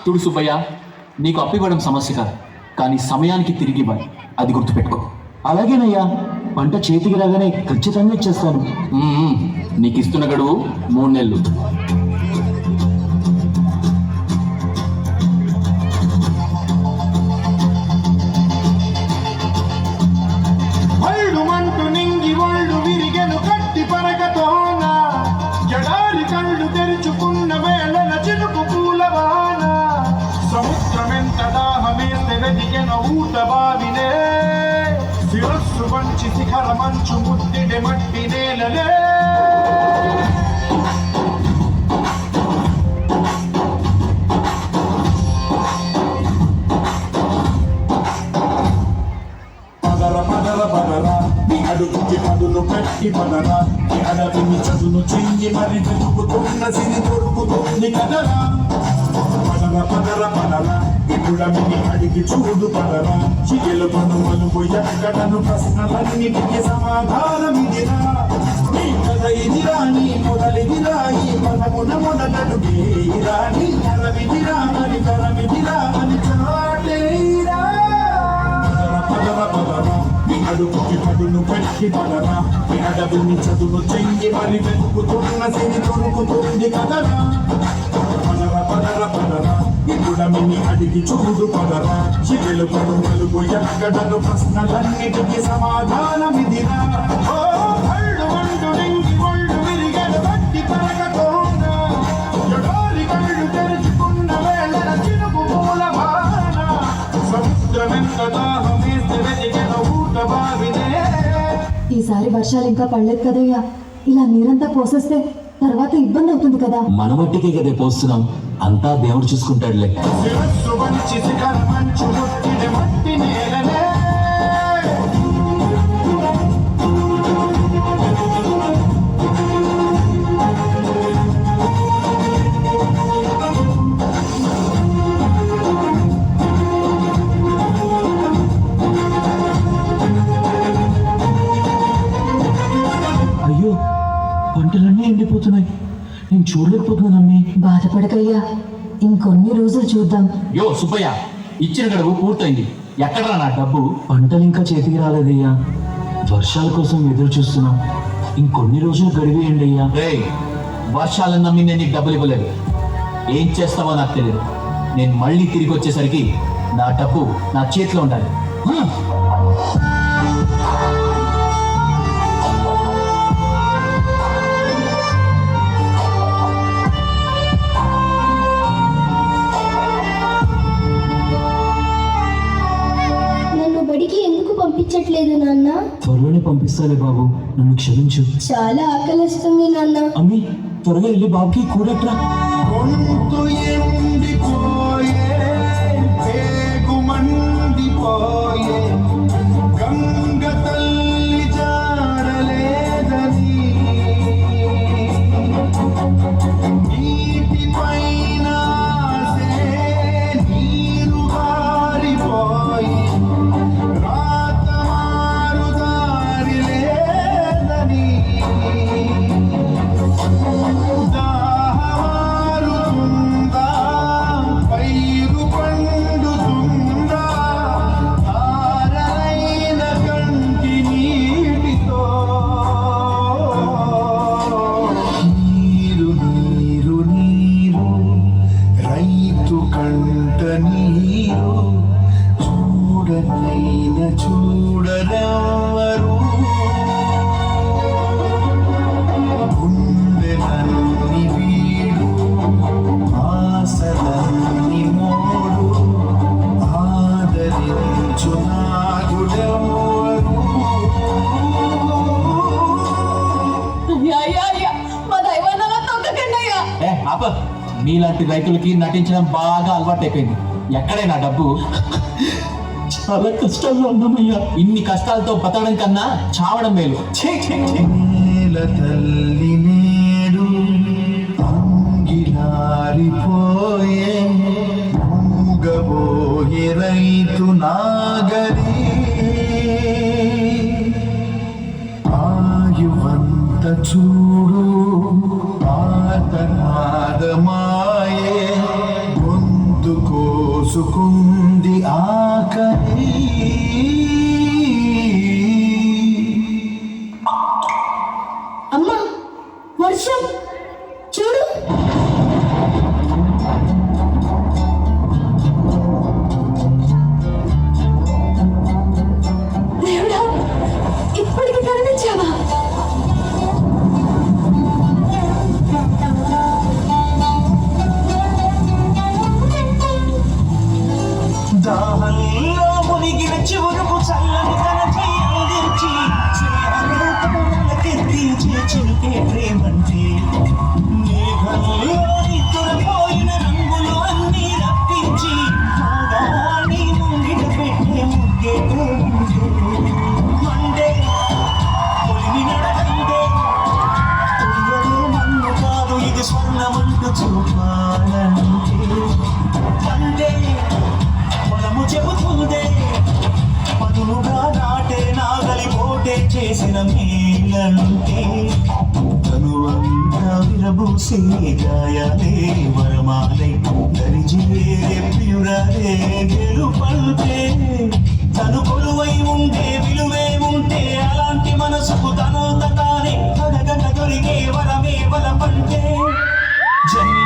చూడు సుబ్బయ్య, నీకు అప్పివ్వడం సమస్య కాదు, కానీ సమయానికి తిరిగి ఇవ్వాలి, అది గుర్తుపెట్టుకో. అలాగేనయ్యా, పంట చేతికి రాగానే ఖచ్చితంగా ఇచ్చేస్తాను. నీకు ఇస్తున్న గడువు 3 నెలలు. మంటు నింగి ఒళ్ళు విరిగెను కట్టి పరగతోన, జడారి కళ్ళు తెరుచుకున్న వేళల చినుకు పూలవాన, సముద్రమెంత దాహమేస్తే వెదిగెన ఊట బావినే, శిరస్సు వంచి శిఖర మంచు ముద్దిడె మట్టి నేలలే. అడుగుకి పదులు పెట్టి పదరా, అడవిని చదును చెయ్యి మరి వెతుకుతున్న సిరి దొరుకుతుంది కదరా. పదర పదర పదర ఇప్పుడమిని అడిగి చూడు పదరా, చిగెలు మనుమలు ఎక్కడను ప్రశ్నలన్నిటికీ సమాధానమిదిరా. నీ కథ ఇదిరా, నీ మొదలిదిరా, ఈ పదమున మొదలడుగేరా, నీ అరవిదిరా అని కరమిదిరా అని చాటేరా. పదర పదర అడుగుకి పదును పెట్టి పదరా, అడవిని చదును చెయ్యి మరి వెతుకుతున్న సిరి దొరుకుతుంది కదరా. పదర పదర పదరా ఇప్పుడమిని అడిగి చూడు పదరా, చిగెలు పనుమలుగు ఎక్కడను ప్రశ్నలన్నిటికీ సమాధానమిదిరా. కళ్ళు వండు నింగి ఒళ్ళు విరిగెను కట్టి పరగతోన, జడారి కళ్ళు తెరుచుకున్న వేళల చినుకు పూలవాన, సముద్రమెంత దాహమేస్తే వెదిగెన ఊట బావినే. ఈసారి వర్షాలు ఇంకా పడలేదు కదయ్యా, ఇలా నీరంతా పోసేస్తే తర్వాత ఇబ్బంది అవుతుంది కదా. మన మట్టికే కదే పోస్తున్నాం, అంతా దేవుడు చూసుకుంటాడులే. శిరస్సు వంచి శిఖర మంచు ముట్టిన మట్టి నేలనే. అయ్యో, పంటలన్నీ ఎండిపోతున్నాయి, నేను చూడలేకపోతున్నాను అమ్మి. బాధపడకయ్యా, ఇంకొన్ని రోజులు చూద్దాం. యో సుబ్బయ్య, ఇచ్చిన గడువు పూర్తయింది, ఎక్కడరా నా డబ్బు? పంటలు ఇంకా చేతికి రాలేదయ్యా, వర్షాల కోసం ఎదురు చూస్తున్నాం. ఇంకొన్ని రోజులు గడివేయండి అయ్యా. రేయ్, వర్షాలను నమ్మి నేను నీకు డబ్బులు ఇవ్వలేదు, ఏం చేస్తావో నాకు తెలియదు. నేను మళ్ళీ తిరిగి వచ్చేసరికి నా డబ్బు నా చేతిలో ఉండాలి. బడికి ఎందుకు పంపించట్లేదు నాన్న? త్వరలోనే పంపిస్తాలే బాబు, నన్ను క్షమించు. చాలా ఆకలిస్తుంది నాన్న. అమ్మి, త్వరగా వెళ్ళి బాబుకి కూడట్రా. గొంతు ఎండిపోయే, పేగు మండిపోయే, గంగ తల్లి జాడలేదని, నీటి పైన ఆసే నీరు గారిపోయి, రాత మారు దారి లేదని, దాహమారుతుందా, పైరు పండుతుందా, ధారైన కంటి నీటితో. నీరు నీరు నీరు రైతు కంట నీరు, చూడనైన చూడరెవ్వరు, గుండెలన్నీ వీడు, ఆశలన్నీ మోడు, ఆదరించు నాదుడెవ్వరు. ఆప, మీలాంటి రైతులకి నటించడం బాగా అలవాటు అయిపోయింది. ఎక్కడే నా డబ్బు? చాలా కష్టాల్లో ఉన్నామయ్యా. ఇన్ని కష్టాలతో బతకడం కన్నా చావడం మేలు. ఛీ, ఛీ, ఛీ. నేల తల్లి నేడు అంగిలారిపోయే, మూగబోయే రైతు నాగరి, ఆయువంత చూడు ఆతనాదమాయే, గొంతు చూసుకుంది ఆకలి అమ్మా వర్షం చూడు దేవుడా ఇప్పటికి కనిపించావా దాహంలో మునిగిన చివురుకు చల్లని తన చెయ్యందించి చెయ్యకెత్తించే చిరుకే ప్రేమంటే మేఘంలో నిద్రపోయిన రంగులు అన్నీ రప్పించి మాగాని ముంగిట పెట్టే ముగ్గే మండే పొలిమి నడకండే తెలియదే మన్ను కాదు ఇది స్వర్ణమంటూ చూపాలంటే మండే మనము చెబుతుందే మధులుగా నాటే నాగలి పోటే చేసిన మేలంటే తనువంతా విరబూసే గాయాలే వరమాలై దరిజేరే ప్రియురాలే గెలుపంటే తను కొలువై ఉంటే విలువే ఉంటే అలాంటి మనసుకు తనంత తానే అడగక దొరికే వరమే వలపంటే జన్మ